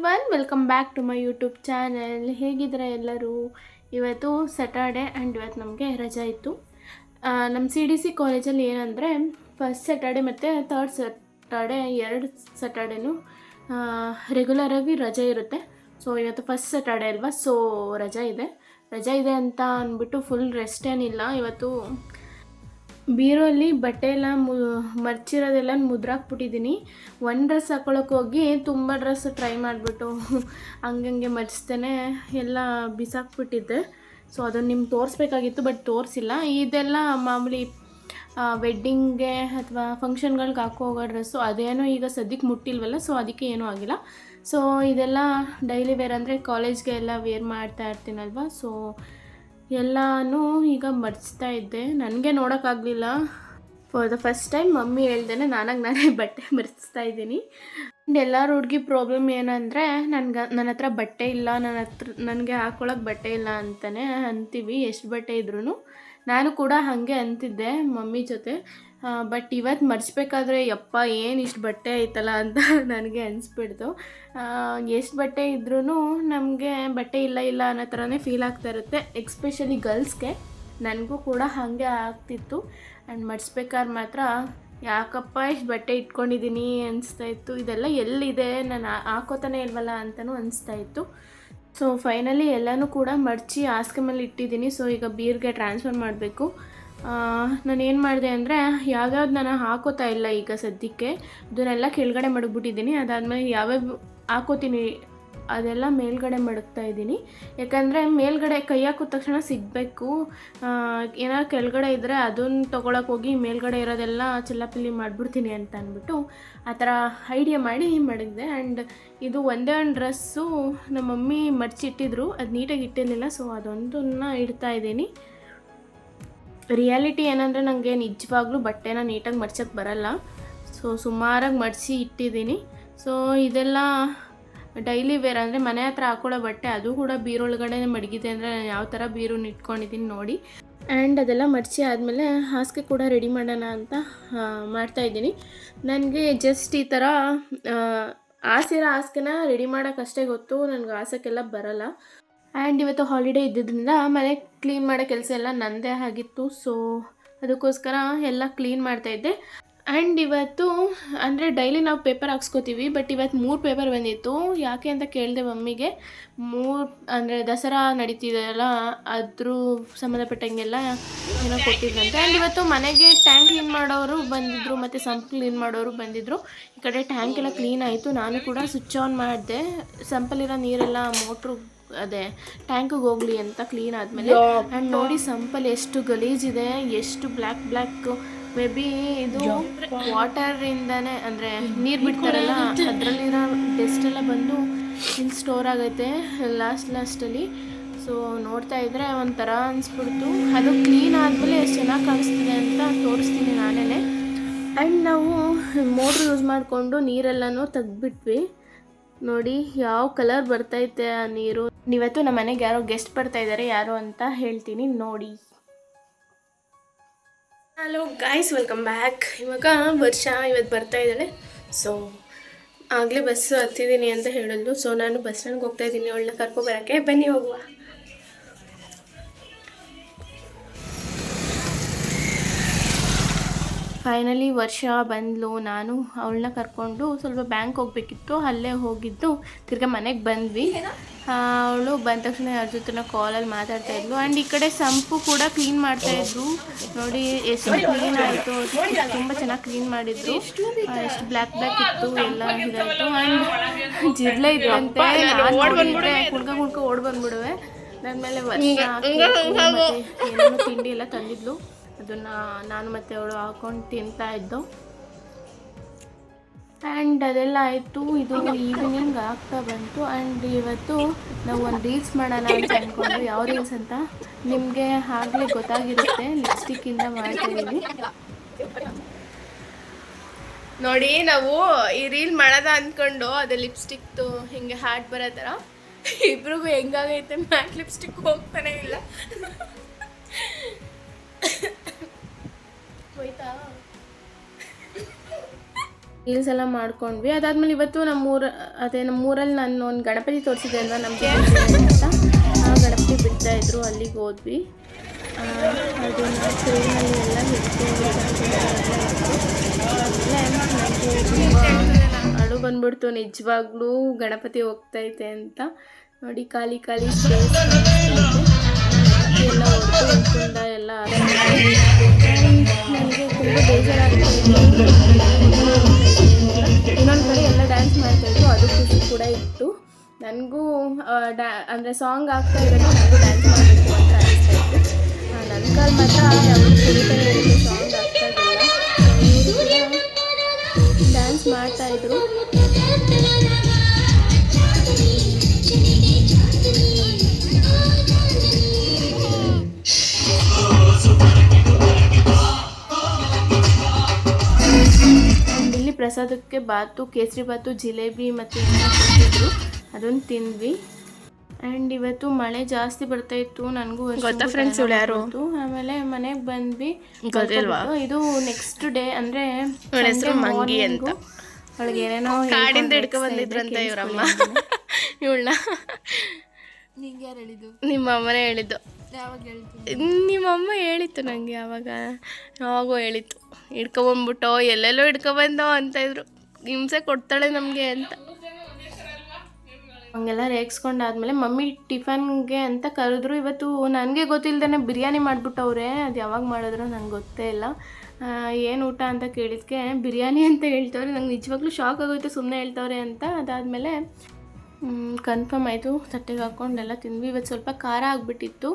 Everyone, welcome back to my YouTube channel. ಹೇಗಿದ್ರೆ ಎಲ್ಲರೂ? ಇವತ್ತು ಸ್ಯಾಟರ್ಡೆ ಆ್ಯಂಡ್ ಇವತ್ತು ನಮಗೆ ರಜೆ ಇತ್ತು. ನಮ್ಮ CDC ಕಾಲೇಜಲ್ಲಿ ಏನಂದರೆ ಫಸ್ಟ್ ಸ್ಯಾಟರ್ಡೆ ಮತ್ತು ಥರ್ಡ್ ಸ್ಯಾಟರ್ಡೆ ಎರಡು ಸ್ಯಾಟರ್ಡೇನು ರೆಗ್ಯುಲರಾಗಿ ರಜೆ ಇರುತ್ತೆ. ಸೊ ಇವತ್ತು ಫಸ್ಟ್ ಸ್ಯಾಟರ್ಡೆ ಅಲ್ವಾ, ಸೊ ರಜೆ ಇದೆ ಅಂತ ಅಂದ್ಬಿಟ್ಟು ಫುಲ್ ರೆಸ್ಟ್ ಏನಿಲ್ಲ. ಇವತ್ತು ಬೀರಲ್ಲಿ ಬಟ್ಟೆ ಎಲ್ಲ ಮರ್ಚಿರೋದೆಲ್ಲ ಮುದ್ರಾಕ್ಬಿಟ್ಟಿದ್ದೀನಿ. ಒಂದು ಡ್ರೆಸ್ ಹಾಕ್ಕೊಳಕ್ಕೆ ಹೋಗಿ ತುಂಬ ಡ್ರೆಸ್ ಟ್ರೈ ಮಾಡಿಬಿಟ್ಟು ಹಂಗಂಗೆ ಮರ್ಚ್ತೇನೆ ಎಲ್ಲ ಬಿಸಾಕ್ಬಿಟ್ಟಿದ್ದೆ. ಸೊ ಅದನ್ನು ನಿಮ್ಗೆ ತೋರಿಸ್ಬೇಕಾಗಿತ್ತು, ಬಟ್ ತೋರಿಸಿಲ್ಲ. ಇದೆಲ್ಲ ಮಾಮೂಲಿ ವೆಡ್ಡಿಂಗ್ಗೆ ಅಥವಾ ಫಂಕ್ಷನ್ಗಳಿಗೆ ಹೋಗೋ ಡ್ರೆಸ್ಸು, ಅದೇನೋ ಈಗ ಸದ್ಯಕ್ಕೆ ಮುಟ್ಟಿಲ್ವಲ್ಲ, ಸೊ ಅದಕ್ಕೆ ಏನೂ ಆಗಿಲ್ಲ. ಸೊ ಇದೆಲ್ಲ ಡೈಲಿ ವೇರ್ ಅಂದರೆ ಕಾಲೇಜ್ಗೆ ಎಲ್ಲ ವೇರ್ ಮಾಡ್ತಾ ಇರ್ತೀನಲ್ವ, ಸೊ ಎಲ್ಲನೂ ಈಗ ಮರ್ಚ್ತಾ ಇದ್ದೆ. ನನಗೆ ನೋಡೋಕ್ಕಾಗಲಿಲ್ಲ. For the first time mummy ಹೇಳ್ದೇನೆ ನಾನೇ ಬಟ್ಟೆ ಮರ್ಚ್ತಾ ಇದ್ದೀನಿ. ಆ್ಯಂಡ್ ಎಲ್ಲರ ಹುಡುಗಿ ಪ್ರಾಬ್ಲಮ್ ಏನಂದರೆ ನನ್ನ ಹತ್ರ ಬಟ್ಟೆ ಇಲ್ಲ, ನನಗೆ ಹಾಕ್ಕೊಳಕ್ಕೆ ಬಟ್ಟೆ ಇಲ್ಲ ಅಂತಲೇ ಅಂತೀವಿ ಎಷ್ಟು ಬಟ್ಟೆ ಇದ್ರೂ. ನಾನು ಕೂಡ ಹಾಗೆ ಅಂತಿದ್ದೆ ಮಮ್ಮಿ ಜೊತೆ. ಬಟ್ ಇವತ್ತು ಮರ್ಚಬೇಕಾದ್ರೆ ಯಪ್ಪ ಏನು ಇಷ್ಟು ಬಟ್ಟೆ ಐತಲ್ಲ ಅಂತ ನನಗೆ ಅನಿಸ್ಬಿಡ್ತು. ಎಷ್ಟು ಬಟ್ಟೆ ಇದ್ರೂ ನಮಗೆ ಬಟ್ಟೆ ಇಲ್ಲ ಅನ್ನೋ ಥರನೇ ಫೀಲ್ ಆಗ್ತಾ ಇರುತ್ತೆ, ಎಕ್ಸ್ಪೆಷಲಿ ಗರ್ಲ್ಸ್ಗೆ. ನನಗೂ ಕೂಡ ಹಾಗೆ ಆಗ್ತಿತ್ತು. ಆ್ಯಂಡ್ ಮರ್ಚ್ಬೇಕಾದ್ರೆ ಮಾತ್ರ ಯಾಕಪ್ಪ ಇಷ್ಟು ಬಟ್ಟೆ ಇಟ್ಕೊಂಡಿದ್ದೀನಿ ಅನಿಸ್ತಾಯಿತ್ತು. ಇದೆಲ್ಲ ಎಲ್ಲಿದೆ, ನಾನು ಹಾಕೋತಾನೆ ಇಲ್ವಲ್ಲ ಅಂತಲೂ ಅನಿಸ್ತಾಯಿತ್ತು. ಸೊ ಫೈನಲಿ ಎಲ್ಲನೂ ಕೂಡ ಮಡಚಿ ಹಾಸಿಗೆ ಮೇಲೆ ಇಟ್ಟಿದ್ದೀನಿ. ಸೊ ಈಗ ಬೀರ್ಗೆ ಟ್ರಾನ್ಸ್ಫರ್ ಮಾಡಬೇಕು. ನಾನು ಏನು ಮಾಡಿದೆ ಅಂದರೆ ಯಾವ್ಯಾವ್ದು ನಾನು ಹಾಕೋತಾ ಇಲ್ಲ ಈಗ ಸದ್ಯಕ್ಕೆ, ಅದನ್ನೆಲ್ಲ ಕೆಳಗಡೆ ಮಡಗ್ಬಿಟ್ಟಿದ್ದೀನಿ. ಅದಾದಮೇಲೆ ಯಾವ್ಯಾವ ಹಾಕೋತೀನಿ ಅದೆಲ್ಲ ಮೇಲ್ಗಡೆ ಮಡಗ್ತಾ ಇದ್ದೀನಿ. ಯಾಕಂದರೆ ಮೇಲ್ಗಡೆ ಕೈ ಹಾಕಿದ ತಕ್ಷಣ ಸಿಗಬೇಕು. ಏನಾದ್ರು ಕೆಳಗಡೆ ಇದ್ದರೆ ಅದನ್ನು ತೊಗೊಳಕ್ಕೆ ಹೋಗಿ ಮೇಲ್ಗಡೆ ಇರೋದೆಲ್ಲ ಚೆಲ್ಲಾಪಿಲ್ಲಿ ಮಾಡಿಬಿಡ್ತೀನಿ ಅಂತ ಅಂದ್ಬಿಟ್ಟು ಆ ಥರ ಐಡಿಯಾ ಮಾಡಿ ಮಡಗಿದೆ. ಆ್ಯಂಡ್ ಇದು ಒಂದೇ ಒಂದು ಡ್ರೆಸ್ಸು ನಮ್ಮ ಮಮ್ಮಿ ಮಡಚಿಟ್ಟಿದ್ರು, ಅದು ನೀಟಾಗಿ ಇಟ್ಟಿರಲಿಲ್ಲ. ಸೊ ಅದೊಂದನ್ನು ಇಡ್ತಾ ಇದ್ದೀನಿ. ರಿಯಾಲಿಟಿ ಏನಂದರೆ ನನಗೆ ನಿಜವಾಗ್ಲೂ ಬಟ್ಟೆನ ನೀಟಾಗಿ ಮಡ್ಚೋಕ್ಕೆ ಬರಲ್ಲ. ಸೊ ಸುಮಾರಾಗಿ ಮಡಿಸಿ ಇಟ್ಟಿದ್ದೀನಿ. ಸೊ ಇದೆಲ್ಲ ಡೈಲಿ ವೇರ್ ಅಂದರೆ ಮನೆ ಹತ್ರ ಹಾಕೊಳ್ಳೋ ಬಟ್ಟೆ, ಅದು ಕೂಡ ಬೀರೊಳಗಡೆ ಮಡಗಿದೆ. ಅಂದರೆ ನಾನು ಯಾವ ಥರ ಬೀರನ್ನ ಇಟ್ಕೊಂಡಿದ್ದೀನಿ ನೋಡಿ. ಆ್ಯಂಡ್ ಅದೆಲ್ಲ ಮಡಿಸಿ ಆದಮೇಲೆ ಹಾಸಿಗೆ ಕೂಡ ರೆಡಿ ಮಾಡೋಣ ಅಂತ ಮಾಡ್ತಾಯಿದ್ದೀನಿ. ನನಗೆ ಜಸ್ಟ್ ಈ ಥರ ಹಾಸಿರೋ ಹಾಸಿಗೆನ ರೆಡಿ ಮಾಡೋಕ್ಕಷ್ಟೇ ಗೊತ್ತು, ನನಗೆ ಹಾಸೋಕ್ಕೆಲ್ಲ ಬರಲ್ಲ. ಆ್ಯಂಡ್ ಇವತ್ತು ಹಾಲಿಡೇ ಇದ್ದಿದ್ದರಿಂದ ಮನೆ ಕ್ಲೀನ್ ಮಾಡೋ ಕೆಲಸ ಎಲ್ಲ ನನ್ನದೇ ಆಗಿತ್ತು. ಸೊ ಅದಕ್ಕೋಸ್ಕರ ಎಲ್ಲ ಕ್ಲೀನ್ ಮಾಡ್ತಾಯಿದ್ದೆ. ಆ್ಯಂಡ್ ಇವತ್ತು ಅಂದರೆ ಡೈಲಿ ನಾವು ಪೇಪರ್ ಹಾಕ್ಸ್ಕೊತೀವಿ, ಬಟ್ ಇವತ್ತು 3 ಪೇಪರ್ ಬಂದಿತ್ತು. ಯಾಕೆ ಅಂತ ಕೇಳಿದೆ ಮಮ್ಮಿಗೆ. 3 ಅಂದರೆ ದಸರಾ ನಡೀತಿದೆಯಲ್ಲ, ಅದ್ರ ಸಂಬಂಧಪಟ್ಟಂಗೆಲ್ಲ ಏನೋ ಕೊಟ್ಟಿದ್ದಂತೆ. ಆ್ಯಂಡ್ ಇವತ್ತು ಮನೆಗೆ ಟ್ಯಾಂಕ್ ಕ್ಲೀನ್ ಮಾಡೋರು ಬಂದಿದ್ದರು ಮತ್ತು ಸಂಪ್ ಕ್ಲೀನ್ ಮಾಡೋರು ಬಂದಿದ್ದರು. ಈ ಕಡೆ ಟ್ಯಾಂಕ್ ಎಲ್ಲ ಕ್ಲೀನ್ ಆಯಿತು. ನಾನು ಕೂಡ ಸ್ವಿಚ್ ಆನ್ ಮಾಡಿದೆ, ಸಂಪಲ್ಲಿರೋ ನೀರೆಲ್ಲ ಮೋಟ್ರು ಅದೇ ಟ್ಯಾಂಕಿಗೆ ಹೋಗಲಿ ಅಂತ ಕ್ಲೀನ್ ಆದಮೇಲೆ. ಆ್ಯಂಡ್ ನೋಡಿ ಸಂಪಲ್ಲಿ ಎಷ್ಟು ಗಲೀಜಿದೆ, ಎಷ್ಟು ಬ್ಲ್ಯಾಕ್ ಮೇ ಬಿ ಇದು ವಾಟರಿಂದನೇ, ಅಂದರೆ ನೀರು ಬಿಡ್ತಾರಲ್ಲ ಅದರಲ್ಲಿರೋ ಡಸ್ಟ್ ಎಲ್ಲ ಬಂದು ಇಲ್ಲಿ ಸ್ಟೋರ್ ಆಗೈತೆ ಲಾಸ್ಟಲ್ಲಿ. ಸೊ ನೋಡ್ತಾ ಇದ್ದರೆ ಒಂಥರ ಅನಿಸ್ಬಿಡ್ತು. ಅದು ಕ್ಲೀನ್ ಆದಮೇಲೆ ಎಷ್ಟು ಚೆನ್ನಾಗಿ ಕಾಣಿಸ್ತಿದೆ ಅಂತ ತೋರಿಸ್ತೀನಿ ನಾನೇ. ಆ್ಯಂಡ್ ನಾವು ಮೋಟ್ರ್ ಯೂಸ್ ಮಾಡಿಕೊಂಡು ನೀರೆಲ್ಲನೂ ತೆಗ್ದುಬಿಟ್ವಿ. ನೋಡಿ ಯಾವ ಕಲರ್ ಬರ್ತೈತೆ ಆ ನೀರು. ಇವತ್ತು ನಮ್ಮ ಮನೆಗೆ ಯಾರೋ ಗೆಸ್ಟ್ ಬರ್ತಾಯಿದ್ದಾರೆ, ಯಾರು ಅಂತ ಹೇಳ್ತೀನಿ ನೋಡಿ. Hello guys, welcome back. ಇವಾಗ ವರ್ಷ ಇವತ್ತು ಬರ್ತಾ ಇದ್ದಾಳೆ. ಸೊ ಆಗಲೇ ಬಸ್ಸು ಹತ್ತಿದ್ದೀನಿ ಅಂತ ಹೇಳಿದ್ಲು. ಸೊ ನಾನು ಬಸ್ ಸ್ಟ್ಯಾಂಡ್ಗೆ ಹೋಗ್ತಾಯಿದ್ದೀನಿ ಅವಳನ್ನ ಕರ್ಕೊಬರೋಕ್ಕೆ. ಬನ್ನಿ ಹೋಗುವ. ಫೈನಲಿ ವರ್ಷ ಬಂದಳು. ನಾನು ಅವಳನ್ನ ಕರ್ಕೊಂಡು ಸ್ವಲ್ಪ ಬ್ಯಾಂಕ್ ಹೋಗಬೇಕಿತ್ತು, ಅಲ್ಲೇ ಹೋಗಿದ್ದು ತಿರ್ಗಿ ಮನೆಗೆ ಬಂದ್ವಿ. ಅವಳು ಬಂದ ತಕ್ಷಣ ಯಾರ ಜೊತೆ ಕಾಲಲ್ಲಿ ಮಾತಾಡ್ತಾಯಿದ್ಲು. ಆ್ಯಂಡ್ ಈ ಕಡೆ ಸಂಪು ಕೂಡ ಕ್ಲೀನ್ ಮಾಡ್ತಾಯಿದ್ರು. ನೋಡಿ ಎಷ್ಟು ಕ್ಲೀನ್ ಆಯಿತು, ತುಂಬ ಚೆನ್ನಾಗಿ ಕ್ಲೀನ್ ಮಾಡಿದ್ರು. ಎಷ್ಟು ಬ್ಲ್ಯಾಕ್ ಇತ್ತು, ಎಲ್ಲ ಇದಾಯಿತು. ಆ್ಯಂಡ್ ಜಿರಳೆ ಇದ್ದಂತೆ ಕುಡ್ಕ ಓಡ್ ಬಂದ್ಬಿಡುವೆ. ನನ್ನ ಮೇಲೆ ಏನೇನು ತಿಂಡಿ ಎಲ್ಲ ತಂದಿದ್ಲು, ಅದನ್ನು ನಾನು ಮತ್ತು ಅವಳು ಹಾಕೊಂಡು ತಿಂತಾ ಇದ್ದು. ಆ್ಯಂಡ್ ಅದೆಲ್ಲ ಆಯಿತು. ಇದು ಈವ್ನಿಂಗ್ ಆಗ್ತಾ ಬಂತು. ಆ್ಯಂಡ್ ಇವತ್ತು ನಾವು ಒಂದು ರೀಲ್ಸ್ ಮಾಡೋಣ ಅಂತ ಅಂದ್ಕೊಂಡು, ಯಾವ ರೀಲ್ಸ್ ಅಂತ ನಿಮಗೆ ಆಗಲೇ ಗೊತ್ತಾಗಿರುತ್ತೆ, ಲಿಪ್ಸ್ಟಿಕ್ಕಿಂದ ಮಾಡ್ತಾಯಿದ್ದೀವಿ ನೋಡಿ. ನಾವು ಈ ರೀಲ್ ಮಾಡೋದ ಅಂದ್ಕೊಂಡು ಅದು ಲಿಪ್ಸ್ಟಿಕ್ದು ಹಿಂಗೆ ಹಾರ್ಟ್ ಬರೋ ಥರ ಇಬ್ರಿಗೂ ಹೆಂಗಾಗೈತೆ, ಮ್ಯಾಟ್ ಲಿಪ್ಸ್ಟಿಕ್ ಹೋಗ್ತಾನೆ ಇಲ್ಲ. ಹೋಯ್ತಾ ರೀಲ್ಸ್ ಎಲ್ಲ ಮಾಡ್ಕೊಂಡ್ವಿ. ಅದಾದಮೇಲೆ ಇವತ್ತು ನಮ್ಮೂರಲ್ಲಿ ನಾನು ಒಂದು ಗಣಪತಿ ತೋರಿಸಿದೆ ಅಲ್ವಾ ನಮಗೆ ಅಂತ, ಆ ಗಣಪತಿ ಬಿಡ್ತಾಯಿದ್ರು, ಅಲ್ಲಿಗೆ ಹೋದ್ವಿ. ಅದನ್ನು ಟ್ರೈನಲ್ಲಿ ಎಲ್ಲ ನನಗೆ ತುಂಬ ಅಳು ಬಂದ್ಬಿಡ್ತು ನಿಜವಾಗ್ಲೂ, ಗಣಪತಿ ಹೋಗ್ತೈತೆ ಅಂತ ನೋಡಿ. ಖಾಲಿ ಖಾಲಿ ಸ್ಪೇಸ್ ಎಲ್ಲ ಹೊಡೆದು ಕುಂದ ಎಲ್ಲ ನನಗೆ ತುಂಬ ಬೇಜಾರಾಗ್ತಾಯಿತ್ತು. ಇನ್ನೊಂದು ಕಡೆ ಎಲ್ಲ ಡ್ಯಾನ್ಸ್ ಮಾಡ್ತಾಯಿದ್ರು, ಅದು ಖುಷಿ ಕೂಡ ಇತ್ತು. ನನಗೂ ಅಂದರೆ ಸಾಂಗ್ ಆಗ್ತಾ ಇರೋದು ನನಗೂ ಡ್ಯಾನ್ಸ್ ಮಾಡಬೇಕು ಅಂತ ಅನಿಸ್ತಾಯಿತ್ತು. ನನ್ನ ಕಾಲ ಮಾತ್ರ ಯಾವುದು ಕುಣಿತಾನೆ ಇರುತ್ತೆ, ಸಾಂಗ್ ಆಗ್ತಾ ಇರಲಿಲ್ಲ. ಇವರು ಕೂಡ ಡ್ಯಾನ್ಸ್ ಮಾಡ್ತಾಯಿದ್ರು. ಇಲ್ಲಿ ಪ್ರಸಾದಕ್ಕೆ ಬಾತು, ಕೇಸರಿ ಬಾತು, ಜಿಲೇಬಿ ಮತ್ತು ಕೊಟ್ಟಿದ್ರು, ಅದನ್ನು ತಿಂದ್ವಿ. ಆ್ಯಂಡ್ ಇವತ್ತು ಮಳೆ ಜಾಸ್ತಿ ಬರ್ತಾ ಇತ್ತು, ನನಗೂ ಗೊತ್ತಾ ಫ್ರೆಂಡ್ಸ್ ಇವಳು ಯಾರು. ಆಮೇಲೆ ಮನೆಗೆ ಬಂದ್ವಿ. ಇದು ನೆಕ್ಸ್ಟ್ ಡೇ ಅಂದರೆ ಮಂಗಿ ಅಂತ, ಅವಳಿಗೆ ಏನೇನೋ ಕಾಡಿಂದ ಹಿಡ್ಕೊ ಬಂದಿದ್ರಂತ ಇವರಮ್ಮ. ಇವಳನ್ನ ನಿಂಗೆ ಯಾರು ಹೇಳಿದ್ದು? ನಿಮ್ಮ ಅಮ್ಮನೇ ಹೇಳಿದ್ದು. ಯಾವಾಗ ಹೇಳಿದ್ದು? ನಿಮ್ಮಮ್ಮ ಹೇಳಿತ್ತು ನನಗೆ, ಯಾವಾಗೋ ಹೇಳಿತ್ತು. ಹಿಡ್ಕೊಬಂದ್ಬಿಟ್ಟೋ ಎಲ್ಲೆಲ್ಲೋ ಹಿಡ್ಕೊಬಂದೋ ಅಂತ ಇದ್ರು, ಹಿಂಸೆ ಕೊಡ್ತಾಳೆ ನಮಗೆ ಅಂತ. ಹಂಗೆಲ್ಲ ರೇಗಿಸ್ಕೊಂಡಾದ್ಮೇಲೆ ಮಮ್ಮಿ ಟಿಫನ್ಗೆ ಅಂತ ಕರೆದ್ರು. ಇವತ್ತು ನನಗೆ ಗೊತ್ತಿಲ್ಲದೇ ಬಿರಿಯಾನಿ ಮಾಡಿಬಿಟ್ಟವ್ರೆ, ಅದು ಯಾವಾಗ ಮಾಡಿದ್ರು ನಂಗೆ ಗೊತ್ತೇ ಇಲ್ಲ. ಏನು ಊಟ ಅಂತ ಕೇಳಿದ್ಕೆ ಬಿರಿಯಾನಿ ಅಂತ ಹೇಳ್ತವ್ರೆ. ನಂಗೆ ನಿಜವಾಗ್ಲೂ ಶಾಕ್ ಆಗೋಯ್ತು ಸುಮ್ಮನೆ ಹೇಳ್ತವ್ರೆ ಅಂತ. ಅದಾದಮೇಲೆ ಕನ್ಫರ್ಮ್ ಆಯಿತು, ತಟ್ಟೆಗೆ ಹಾಕ್ಕೊಂಡೆಲ್ಲ ತಿಂದ್ವಿ. ಇವತ್ತು ಸ್ವಲ್ಪ ಖಾರ ಆಗಿಬಿಟ್ಟಿತ್ತು,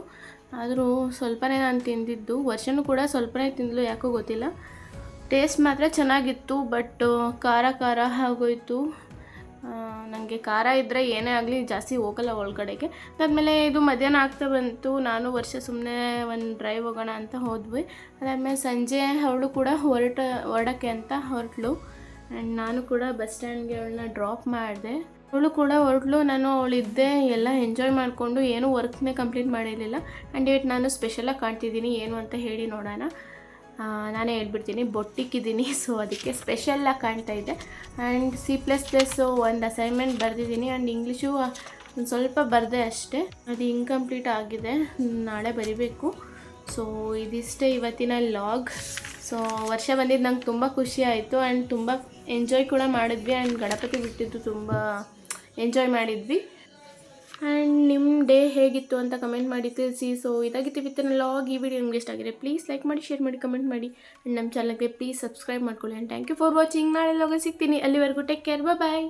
ಆದರೂ ಸ್ವಲ್ಪನೇ ನಾನು ತಿಂದಿದ್ದು. ವರ್ಷನೂ ಕೂಡ ಸ್ವಲ್ಪನೇ ತಿಂದಲು, ಯಾಕೋ ಗೊತ್ತಿಲ್ಲ. ಟೇಸ್ಟ್ ಮಾತ್ರ ಚೆನ್ನಾಗಿತ್ತು, ಬಟ್ ಖಾರ ಖಾರ ಆಗೋಯ್ತು. ನನಗೆ ಖಾರ ಇದ್ದರೆ ಏನೇ ಆಗಲಿ ಜಾಸ್ತಿ ಹೋಗಲ್ಲ ಒಳಗಡೆಗೆ. ಅದಾದಮೇಲೆ ಇದು ಮಧ್ಯಾಹ್ನ ಆಗ್ತಾ ಬಂತು, ನಾನು ವರ್ಷ ಸುಮ್ಮನೆ ಒಂದು ಡ್ರೈವ್ ಹೋಗೋಣ ಅಂತ ಹೋದ್ವಿ. ಅದಾದಮೇಲೆ ಸಂಜೆ ಅವಳು ಕೂಡ ಹೊರಡೋಕ್ಕೆ ಅಂತ ಹೊರಟಳು. ಆ್ಯಂಡ್ ನಾನು ಕೂಡ ಬಸ್ ಸ್ಟ್ಯಾಂಡ್ಗೆ ಅವಳನ್ನ ಡ್ರಾಪ್ ಮಾಡಿದೆ. ಅವಳು ಕೂಡ ಹೊರಟಳು, ನಾನು ಅವಳಿದ್ದೆ, ಎಲ್ಲ ಎಂಜಾಯ್ ಮಾಡಿಕೊಂಡು ಏನೂ ವರ್ಕ್ನೇ ಕಂಪ್ಲೀಟ್ ಮಾಡಿರಲಿಲ್ಲ. ಆ್ಯಂಡ್ ಇವತ್ತು ನಾನು ಸ್ಪೆಷಲಾಗಿ ಕಾಣ್ತಿದ್ದೀನಿ, ಏನು ಅಂತ ಹೇಳಿ ನೋಡೋಣ. ನಾನೇ ಹೇಳ್ಬಿಡ್ತೀನಿ, ಬೊಟ್ಟಿಕ್ಕಿದ್ದೀನಿ, ಸೊ ಅದಕ್ಕೆ ಸ್ಪೆಷಲಾಗಿ ಕಾಣ್ತಾ ಇದೆ. ಆ್ಯಂಡ್ C++ ಒಂದು ಅಸೈನ್ಮೆಂಟ್ ಬರೆದಿದ್ದೀನಿ. ಆ್ಯಂಡ್ ಇಂಗ್ಲೀಷು ಒಂದು ಸ್ವಲ್ಪ ಬರೆದೆ ಅಷ್ಟೇ, ಅದು ಇನ್ಕಂಪ್ಲೀಟ್ ಆಗಿದೆ, ನಾಳೆ ಬರಿಬೇಕು. ಸೊ ಇದಿಷ್ಟೇ ಇವತ್ತಿನ ಲಾಗ್. ಸೊ ವರ್ಷ ಬಂದಿದ್ದು ನಂಗೆ ತುಂಬ ಖುಷಿ ಆಯಿತು. ಆ್ಯಂಡ್ ತುಂಬ ಎಂಜಾಯ್ ಕೂಡ ಮಾಡಿದ್ವಿ. ಆ್ಯಂಡ್ ಗಣಪತಿ ಬಿಟ್ಟಿದ್ದು ತುಂಬ ಎಂಜಾಯ್ ಮಾಡಿದ್ವಿ. ಆ್ಯಂಡ್ ನಿಮ್ಮ ಡೇ ಹೇಗಿತ್ತು ಅಂತ ಕಮೆಂಟ್ ಮಾಡಿ ತಿಳಿಸಿ. ಸೊ ಇದಾಗಿತ್ತು ಇವತ್ತಿನ ಲಾಗ್. ಈ ವಿಡಿಯೋ ನಿಮ್ಗೆ ಇಷ್ಟ ಆಗಿದೆ ಪ್ಲೀಸ್ ಲೈಕ್ ಮಾಡಿ, ಶೇರ್ ಮಾಡಿ, ಕಮೆಂಟ್ ಮಾಡಿ. ಆ್ಯಂಡ್ ನಮ್ಮ ಚಾನಲ್ಗೆ ಪ್ಲೀಸ್ ಸಬ್ಸ್ಕ್ರೈಬ್ ಮಾಡ್ಕೊಳ್ಳಿ. And thank you for watching. ನಾಳೆ ಲಾಗ ಸಿಗ್ತೀನಿ, ಅಲ್ಲಿವರೆಗೂ ಟೇಕ್ ಕೇರ್, ಬಾಯ್.